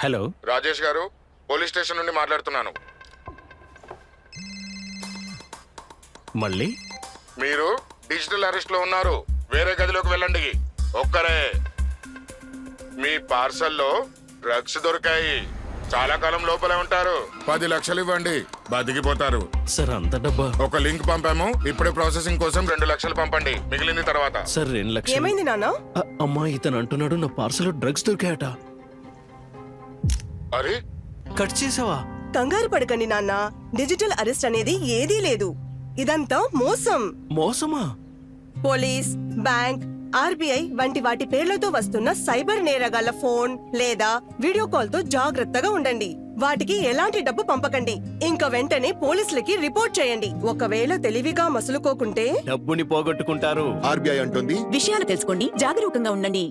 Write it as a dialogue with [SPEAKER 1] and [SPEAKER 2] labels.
[SPEAKER 1] Hello
[SPEAKER 2] Rajesh గారు, police station నుండి మాట్లాడుతున్నాను.
[SPEAKER 1] మళ్ళీ
[SPEAKER 2] మీరు డిజిటల్ అరెస్ట్ లో ఉన్నారు. వేరే గదిలోకి వెళ్ళండి. ఒక్కరే. మీ పార్సల్లో డ్రగ్స్ దొరికాయి. చాలా కాలం లోపలే ఉంటారు. 10 లక్షలు ఇవ్వండి, బతికిపోతారు.
[SPEAKER 1] సార్ అంత డబ్బా?
[SPEAKER 2] ఒక లింక్ పంపాము, ఇప్పుడే ప్రాసెసింగ్ కోసం 2 లక్షలు పంపండి, మిగిలింది తర్వాత.
[SPEAKER 1] సార్ 2 లక్షలు.
[SPEAKER 3] ఏమైంది నాన్న?
[SPEAKER 1] అమ్మా, ఇతను అంటున్నాడు నా పార్సల్ డ్రగ్స్ దొరికాయట.
[SPEAKER 2] అరే,
[SPEAKER 1] కట్ చేసావా?
[SPEAKER 3] కంగారు పడకండి నాన్న, డిజిటల్ అరెస్ట్ అనేది ఏదీ లేదు. ఇదంతా మోసం.
[SPEAKER 1] మోసమా?
[SPEAKER 3] పోలీస్, బ్యాంక్, ఆర్బీఐ వంటి వాటి పేర్లతో వస్తున్న సైబర్ నేరగాళ్ల ఫోన్ లేదా వీడియో కాల్ తో జాగ్రత్తగా ఉండండి. వాటికి ఎలాంటి డబ్బు పంపకండి. ఇంకా వెంటనే పోలీసులకి రిపోర్ట్ చేయండి. ఒకవేళ తెలివిగా మసులుకోకుంటే
[SPEAKER 1] డబ్బుని పోగొట్టుకుంటారు.
[SPEAKER 4] ఆర్బీఐ అంటుంది,
[SPEAKER 5] విషయాలు తెలుసుకోండి, జాగరూకంగా ఉండండి.